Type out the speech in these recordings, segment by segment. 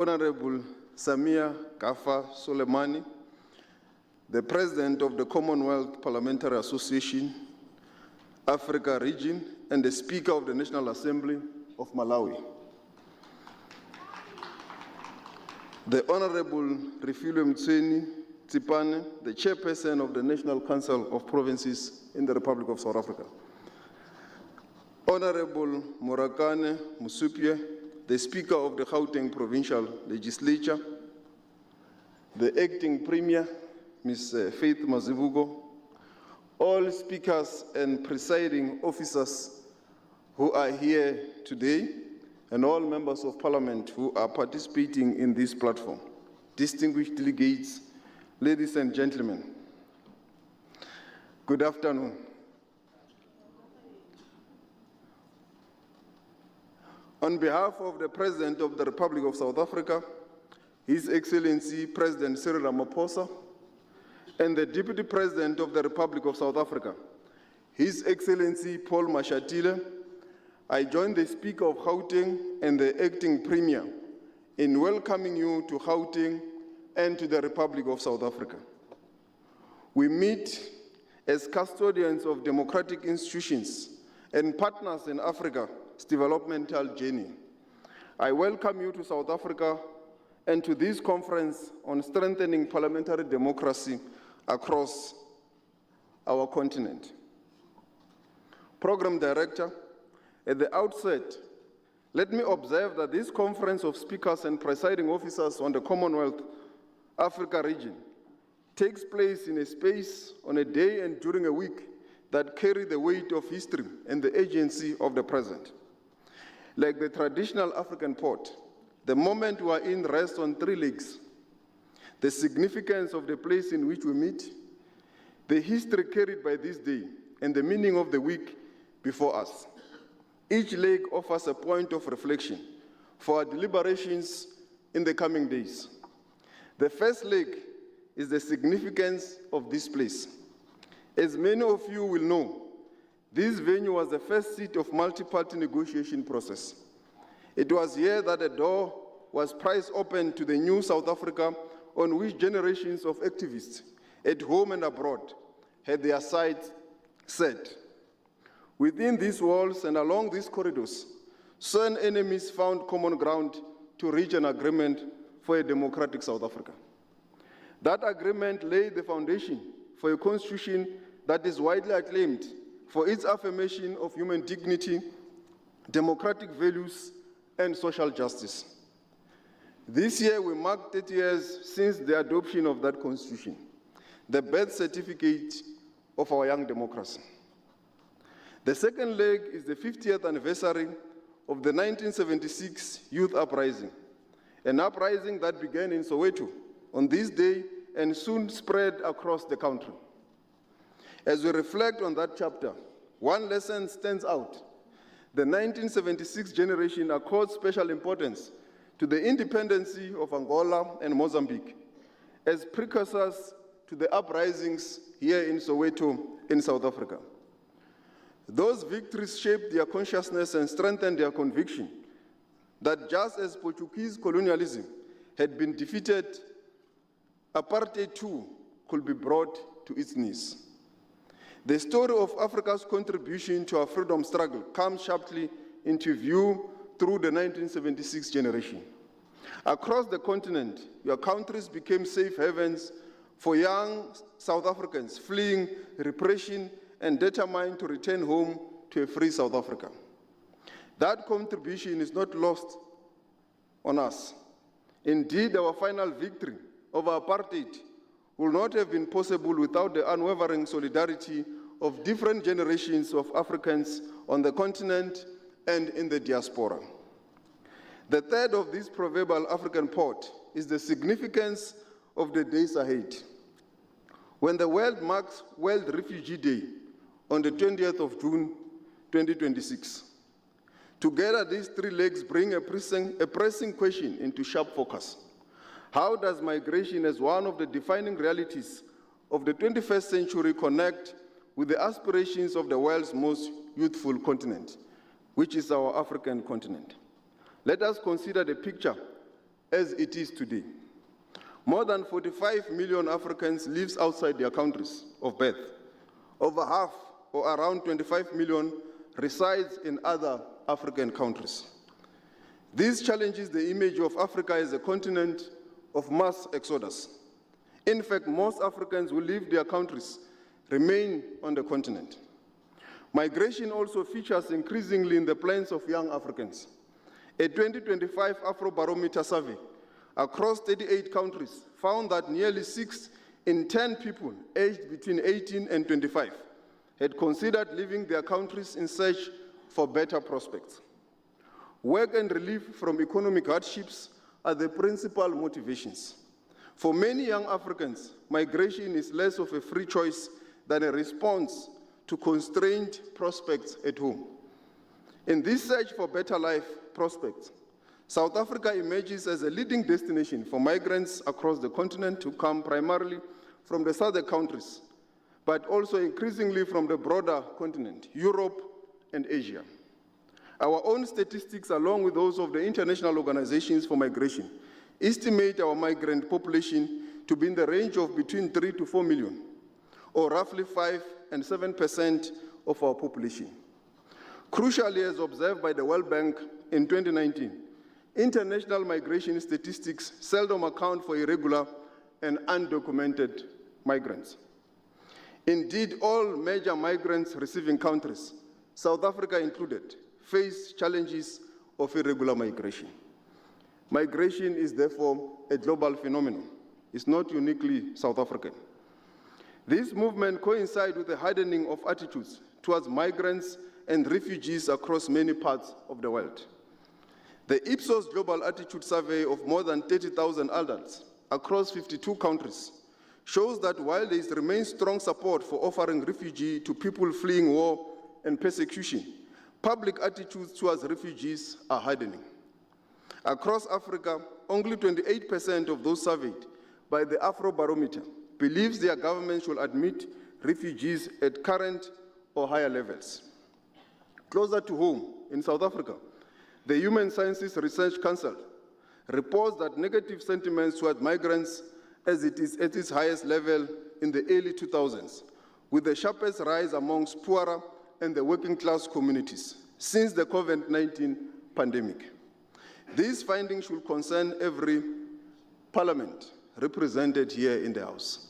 Honorable Samia Gafa Soleimani, the President of the Commonwealth Parliamentary Association, Africa Region, and the Speaker of the National Assembly of Malawi. The Honorable Refilwe Mtsweni Tsipane, the Chairperson of the National Council of Provinces in the Republic of South Africa. Honorable Morakane Musupye, the Speaker of the Gauteng Provincial Legislature, the Acting Premier, Ms. Faith Mazibuko, all speakers and presiding officers who are here today, and all members of Parliament who are participating in this platform, distinguished delegates, ladies and gentlemen, good afternoon. On behalf of the President of the Republic of South Africa, His Excellency President Cyril Ramaphosa, and the Deputy President of the Republic of South Africa, His Excellency Paul Mashatile, I join the Speaker of Gauteng and the Acting Premier in welcoming you to Gauteng and to the Republic of South Africa. We meet as custodians of democratic institutions and partners in Africa's developmental journey. I welcome you to South Africa and to this conference on strengthening parliamentary democracy across our continent. Program Director, at the outset, let me observe that this conference of speakers and presiding officers on the Commonwealth Africa region takes place in a space, on a day and during a week that carry the weight of history and the agency of the present. Like the traditional African port, the moment we are in rests on three legs: the significance of the place in which we meet, the history carried by this day, and the meaning of the week before us. Each leg offers a point of reflection for our deliberations in the coming days. The first leg is the significance of this place. As many of you will know, this venue was the first seat of multi-party negotiation process. It was here that the door was prized open to the new South Africa on which generations of activists at home and abroad had their sights set. Within these walls and along these corridors, certain enemies found common ground to reach an agreement for a democratic South Africa. That agreement laid the foundation for a constitution that is widely acclaimed for its affirmation of human dignity, democratic values, and social justice. This year we mark 30 years since the adoption of that constitution, the birth certificate of our young democracy. The second leg is the 50th anniversary of the 1976 Youth Uprising, an uprising that began in Soweto on this day and soon spread across the country. As we reflect on that chapter, one lesson stands out. The 1976 generation accords special importance to the independence of Angola and Mozambique as precursors to the uprisings here in Soweto in South Africa. Those victories shaped their consciousness and strengthened their conviction that just as Portuguese colonialism had been defeated, apartheid too could be brought to its knees. The story of Africa's contribution to our freedom struggle comes sharply into view through the 1976 generation. Across the continent, your countries became safe havens for young South Africans fleeing repression and determined to return home to a free South Africa. That contribution is not lost on us. Indeed, our final victory over apartheid would not have been possible without the unwavering solidarity of different generations of Africans on the continent and in the diaspora. The third of this proverbial African port is the significance of the days ahead. When the world marks World Refugee Day on the 20th of June, 2026. Together, these three legs bring a pressing question into sharp focus. How does migration as one of the defining realities of the 21st century connect with the aspirations of the world's most youthful continent, which is our African continent? Let us consider the picture as it is today. More than 45 million Africans live outside their countries of birth. Over half, or around 25 million, resides in other African countries. This challenges the image of Africa as a continent of mass exodus. In fact, most Africans who leave their countries remain on the continent. Migration also features increasingly in the plans of young Africans. A 2025 Afrobarometer survey across 38 countries found that nearly 6 in 10 people aged between 18 and 25 had considered leaving their countries in search for better prospects. Work and relief from economic hardships are the principal motivations. For many young Africans, migration is less of a free choice than a response to constrained prospects at home. In this search for better life prospects, South Africa emerges as a leading destination for migrants across the continent who come primarily from the southern countries, but also increasingly from the broader continent, Europe and Asia. Our own statistics, along with those of the international organizations for migration, estimate our migrant population to be in the range of between 3 to 4 million, or roughly 5 and 7% of our population. Crucially, as observed by the World Bank in 2019, international migration statistics seldom account for irregular and undocumented migrants. Indeed, all major migrants receiving countries, South Africa included, face challenges of irregular migration. Migration is therefore a global phenomenon. It's not uniquely South African. This movement coincides with the hardening of attitudes towards migrants and refugees across many parts of the world. The Ipsos Global Attitude Survey of more than 30,000 adults across 52 countries shows that while there remains strong support for offering refugee to people fleeing war and persecution, public attitudes towards refugees are hardening. Across Africa, only 28% of those surveyed by the Afrobarometer believes their government should admit refugees at current or higher levels. Closer to home, in South Africa, the Human Sciences Research Council reports that negative sentiments toward migrants as it is at its highest level in the early 2000s, with the sharpest rise amongst poorer and the working class communities since the COVID-19 pandemic. These findings should concern every parliament represented here in the House.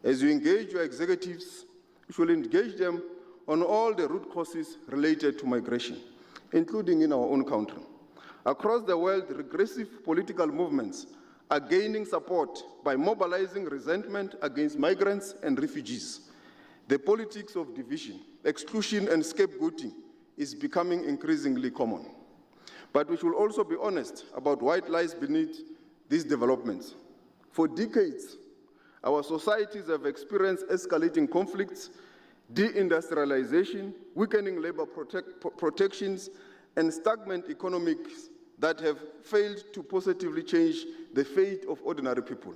As you engage your executives, you should engage them on all the root causes related to migration, including in our own country. Across the world, regressive political movements are gaining support by mobilizing resentment against migrants and refugees. The politics of division, exclusion, and scapegoating is becoming increasingly common. But we should also be honest about what lies beneath these developments. For decades, our societies have experienced escalating conflicts, deindustrialization, weakening labor protections, and stagnant economics that have failed to positively change the fate of ordinary people.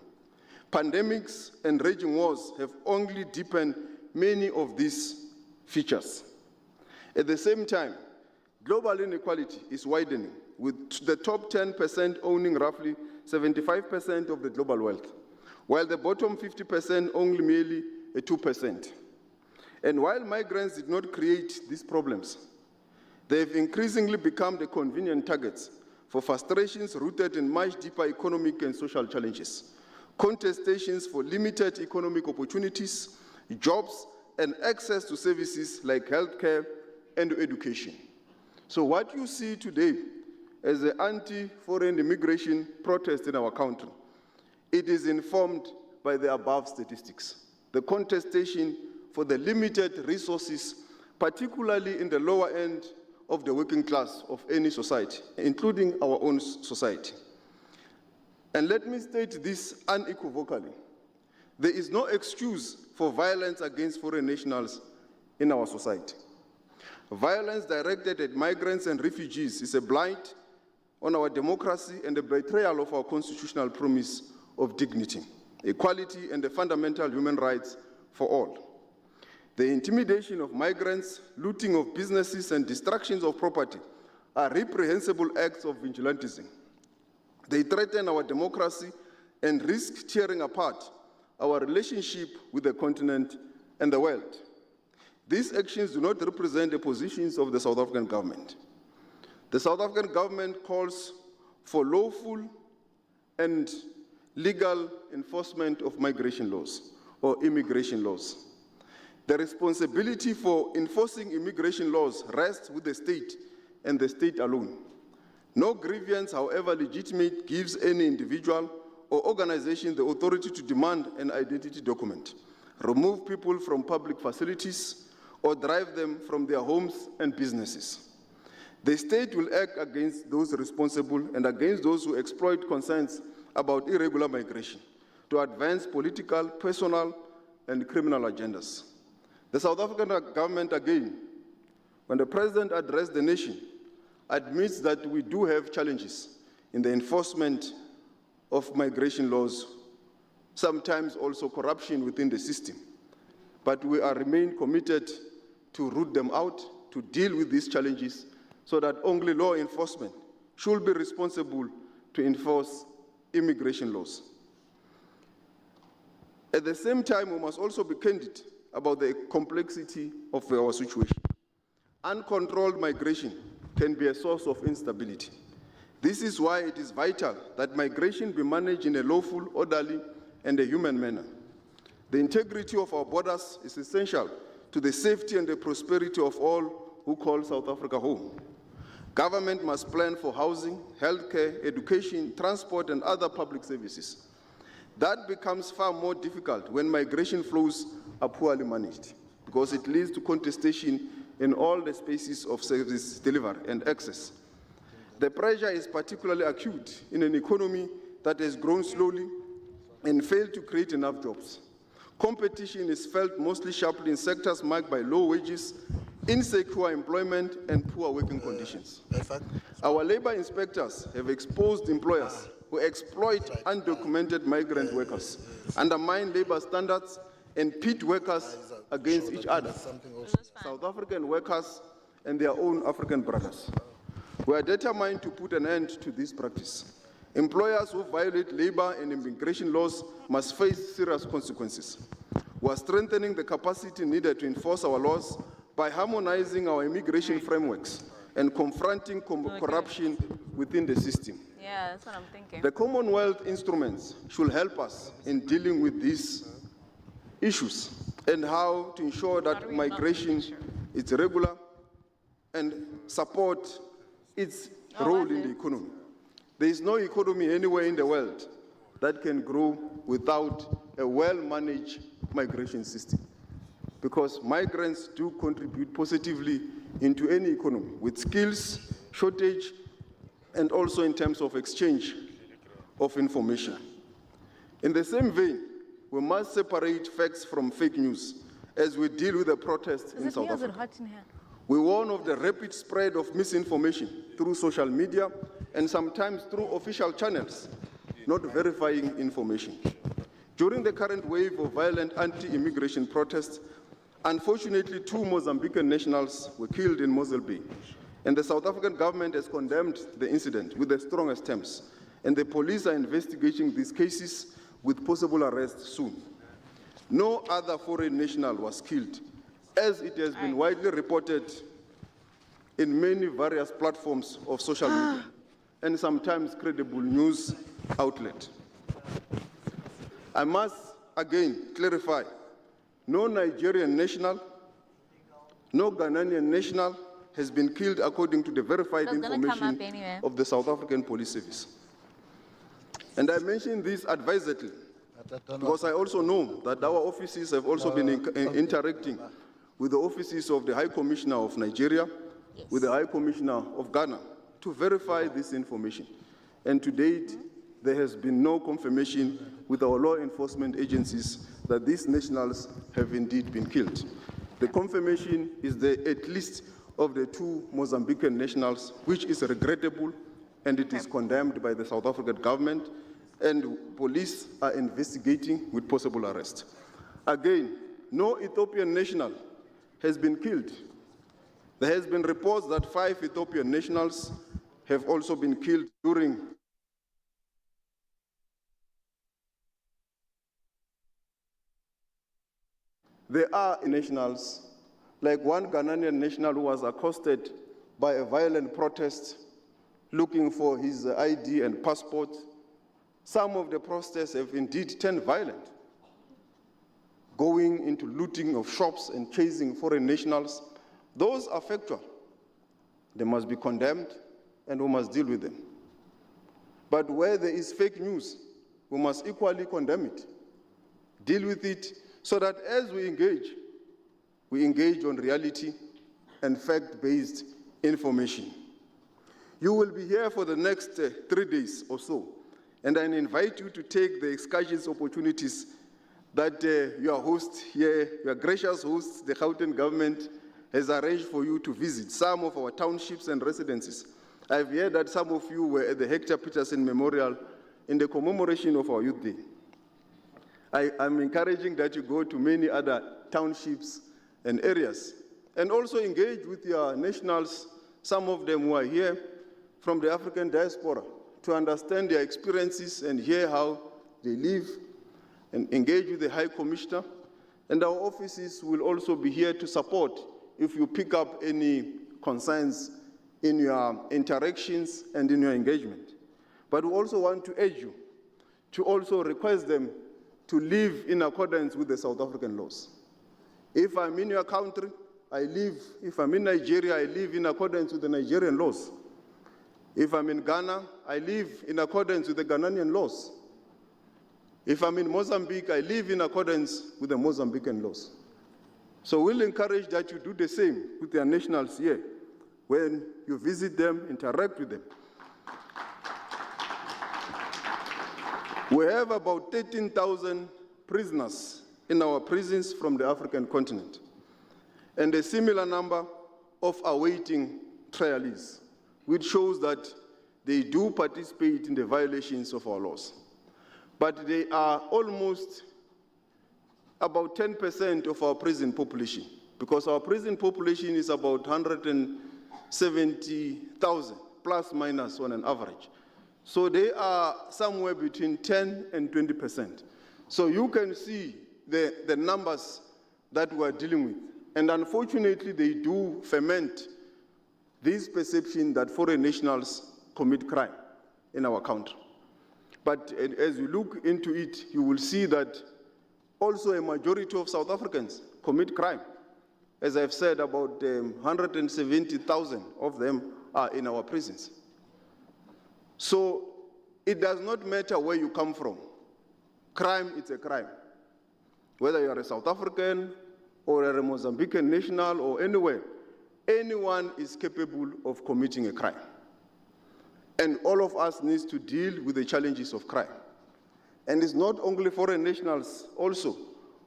Pandemics and raging wars have only deepened many of these features. At the same time, global inequality is widening, with the top 10% owning roughly 75% of the global wealth, while the bottom 50% only merely 2%. And while migrants did not create these problems, they have increasingly become the convenient targets for frustrations rooted in much deeper economic and social challenges, contestations for limited economic opportunities, jobs, and access to services like healthcare and education. So what you see today as the anti-foreign immigration protest in our country, it is informed by the above statistics. The contestation for the limited resources, particularly in the lower end of the working class of any society, including our own society. And let me state this unequivocally. There is no excuse for violence against foreign nationals in our society. Violence directed at migrants and refugees is a blight on our democracy and a betrayal of our constitutional promise of dignity, equality, and the fundamental human rights for all. The intimidation of migrants, looting of businesses, and destructions of property are reprehensible acts of vigilantism. They threaten our democracy and risk tearing apart our relationship with the continent and the world. These actions do not represent the positions of the South African government. The South African government calls for lawful and legal enforcement of migration laws or immigration laws. The responsibility for enforcing immigration laws rests with the state and the state alone. No grievance, however legitimate, gives any individual or organization the authority to demand an identity document, remove people from public facilities, or drive them from their homes and businesses. The state will act against those responsible and against those who exploit concerns about irregular migration to advance political, personal, and criminal agendas. The South African government, again, when the President addressed the nation, admits that we do have challenges in the enforcement of migration laws, sometimes also corruption within the system. But we remain committed to root them out, to deal with these challenges, so that only law enforcement should be responsible to enforce immigration laws. At the same time, we must also be candid about the complexity of our situation. Uncontrolled migration can be a source of instability. This is why it is vital that migration be managed in a lawful, orderly, and a human manner. The integrity of our borders is essential to the safety and the prosperity of all who call South Africa home. Government must plan for housing, healthcare, education, transport, and other public services. That becomes far more difficult when migration flows are poorly managed, because it leads to contestation in all the spaces of service delivery and access. The pressure is particularly acute in an economy that has grown slowly and failed to create enough jobs. Competition is felt mostly sharply in sectors marked by low wages, insecure employment, and poor working conditions. Our labor inspectors have exposed employers who exploit undocumented migrant workers, undermine labor standards, and pit workers against each other, South African workers and their own African brothers. We are determined to put an end to this practice. Employers who violate labor and immigration laws must face serious consequences. We are strengthening the capacity needed to enforce our laws by harmonizing our immigration frameworks and confronting corruption within the system. Yeah, that's what I'm thinking. The Commonwealth instruments should help us in dealing with these issues and how to ensure that migration is regular and support its role in the economy. There is no economy anywhere in the world that can grow without a well-managed migration system, because migrants do contribute positively into any economy with skills, shortage, and also in terms of exchange of information. In the same vein, we must separate facts from fake news as we deal with the protests in South Africa. We warn of the rapid spread of misinformation through social media and sometimes through official channels, not verifying information. During the current wave of violent anti-immigration protests, unfortunately, 2 Mozambican nationals were killed in Mosel Bay, and the South African government has condemned the incident with the strongest terms, and the police are investigating these cases with possible arrest soon. No other foreign national was killed, as it has been widely reported in many various platforms of social media and sometimes credible news outlets. I must again clarify, no Nigerian national, no Ghanaian national has been killed according to the verified information of the South African Police Service. And I mention this advisedly because I also know that our offices have also been interacting with the offices of the High Commissioner of Nigeria, with the High Commissioner of Ghana, to verify this information. And to date, there has been no confirmation with our law enforcement agencies that these nationals have indeed been killed. The confirmation is at least of the 2 Mozambican nationals, which is regrettable, and it is condemned by the South African government, and police are investigating with possible arrest. Again, no Ethiopian national has been killed. There has been reports that 5 Ethiopian nationals have also been killed during there are nationals, like one Ghanaian national who was accosted by a violent protest looking for his ID and passport. Some of the protesters have indeed turned violent, going into looting of shops and chasing foreign nationals. Those are factual. They must be condemned, and we must deal with them. But where there is fake news, we must equally condemn it, deal with it, so that as we engage on reality and fact-based information. You will be here for the next 3 days or so, and I invite you to take the excursions opportunities that your host here, your gracious host, the Gauteng government, has arranged for you to visit some of our townships and residences. I've heard that some of you were at the Hector Peterson Memorial in the commemoration of our Youth Day. I'm encouraging that you go to many other townships and areas, and also engage with your nationals, some of them who are here from the African diaspora, to understand their experiences and hear how they live, and engage with the High Commissioner. And our offices will also be here to support if you pick up any concerns in your interactions and in your engagement. But we also want to urge you to also request them to live in accordance with the South African laws. If I'm in your country, if I'm in Nigeria, I live in accordance with the Nigerian laws. If I'm in Ghana, I live in accordance with the Ghanaian laws. If I'm in Mozambique, I live in accordance with the Mozambican laws. So we'll encourage that you do the same with your nationals here. When you visit them, interact with them. We have about 13,000 prisoners in our prisons from the African continent, and a similar number of awaiting trialists, which shows that they do participate in the violations of our laws. But they are almost about 10% of our prison population, because our prison population is about 170,000, plus minus on an average. So they are somewhere between 10 and 20%. So you can see the numbers that we're dealing with. And unfortunately, they do ferment this perception that foreign nationals commit crime in our country. But as you look into it, you will see that also a majority of South Africans commit crime. As I've said, about 170,000 of them are in our prisons. So it does not matter where you come from. Crime is a crime. Whether you are a South African or a Mozambican national or anywhere, anyone is capable of committing a crime. And all of us need to deal with the challenges of crime. And it's not only foreign nationals also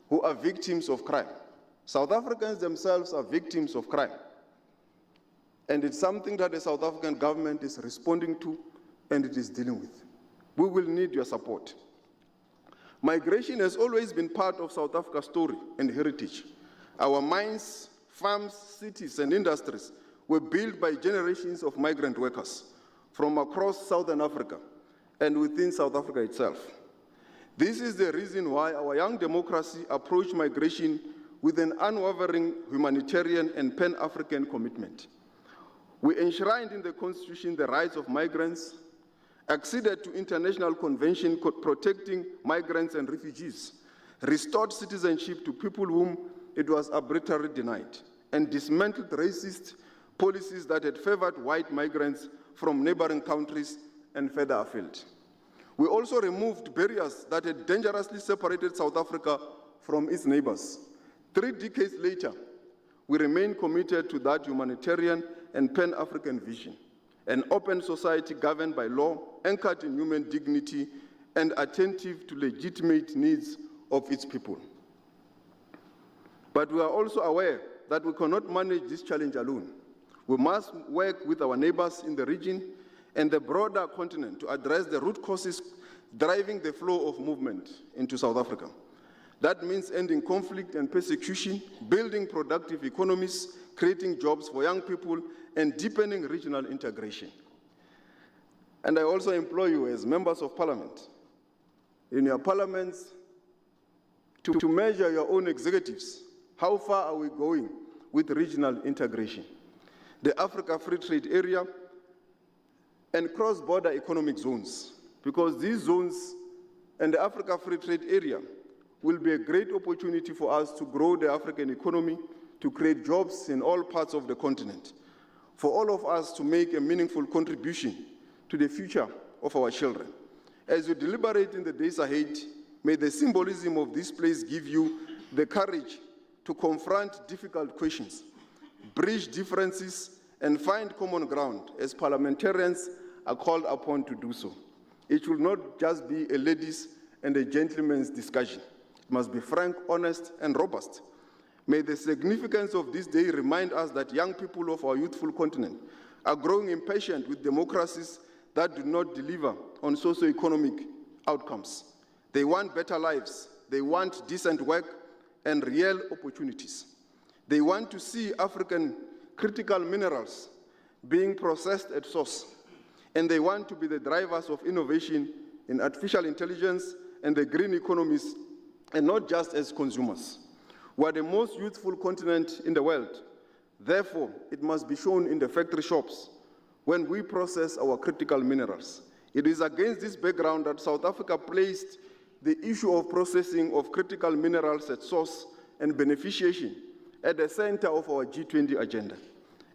who are victims of crime. South Africans themselves are victims of crime. And it's something that the South African government is responding to and it is dealing with. We will need your support. Migration has always been part of South Africa's story and heritage. Our mines, farms, cities, and industries were built by generations of migrant workers from across Southern Africa and within South Africa itself. This is the reason why our young democracy approached migration with an unwavering humanitarian and Pan-African commitment. We enshrined in the Constitution the rights of migrants, acceded to international conventions protecting migrants and refugees, restored citizenship to people whom it was arbitrarily denied, and dismantled racist policies that had favored white migrants from neighboring countries and further afield. We also removed barriers that had dangerously separated South Africa from its neighbors. 3 decades later, we remain committed to that humanitarian and Pan-African vision, an open society governed by law, anchored in human dignity, and attentive to legitimate needs of its people. But we are also aware that we cannot manage this challenge alone. We must work with our neighbors in the region and the broader continent to address the root causes driving the flow of movement into South Africa. That means ending conflict and persecution, building productive economies, creating jobs for young people, and deepening regional integration. And I also implore you as members of parliament, in your parliaments, to measure your own executives how far are we going with regional integration, the Africa Free Trade Area, and cross-border economic zones, because these zones and the Africa Free Trade Area will be a great opportunity for us to grow the African economy, to create jobs in all parts of the continent, for all of us to make a meaningful contribution to the future of our children. As you deliberate in the days ahead, may the symbolism of this place give you the courage to confront difficult questions, bridge differences, and find common ground as parliamentarians are called upon to do so. It will not just be a ladies' and a gentleman's discussion. It must be frank, honest, and robust. May the significance of this day remind us that young people of our youthful continent are growing impatient with democracies that do not deliver on socio-economic outcomes. They want better lives. They want decent work and real opportunities. They want to see African critical minerals being processed at source, and they want to be the drivers of innovation in artificial intelligence and the green economies, and not just as consumers. We are the most youthful continent in the world. Therefore, it must be shown in the factory shops when we process our critical minerals. It is against this background that South Africa placed the issue of processing of critical minerals at source and beneficiation at the center of our G20 agenda.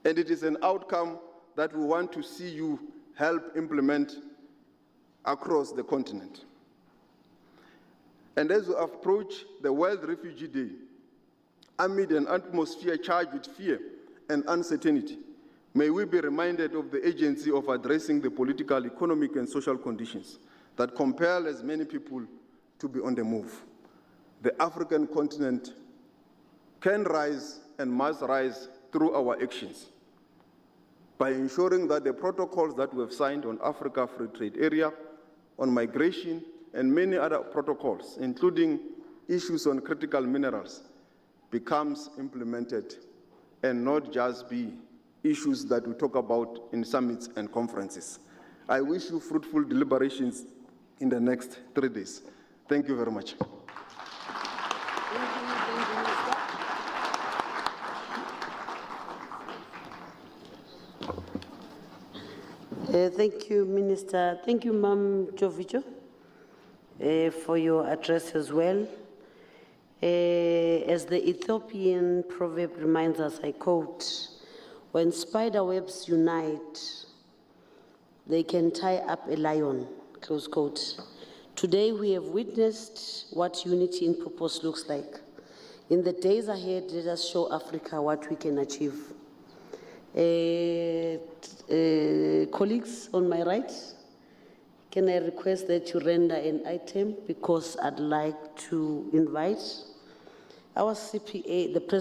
And it is an outcome that we want to see you help implement across the continent. And as we approach the World Refugee Day, amid an atmosphere charged with fear and uncertainty, may we be reminded of the agency of addressing the political, economic, and social conditions that compel as many people to be on the move. The African continent can rise and must rise through our actions by ensuring that the protocols that we have signed on Africa Free Trade Area, on migration, and many other protocols, including issues on critical minerals, becomes implemented and not just be issues that we talk about in summits and conferences. I wish you fruitful deliberations in the next 3 days. Thank you very much. Thank you, Minister. Thank you, Ma'am Jovicho, for your address as well. As the Ethiopian proverb reminds us, I quote, "When spider webs unite, they can tie up a lion," close quote. Today we have witnessed what unity in purpose looks like. In the days ahead, let us show Africa what we can achieve. Colleagues on my right, can I request that you render an item, because I'd like to invite our CPA, the President.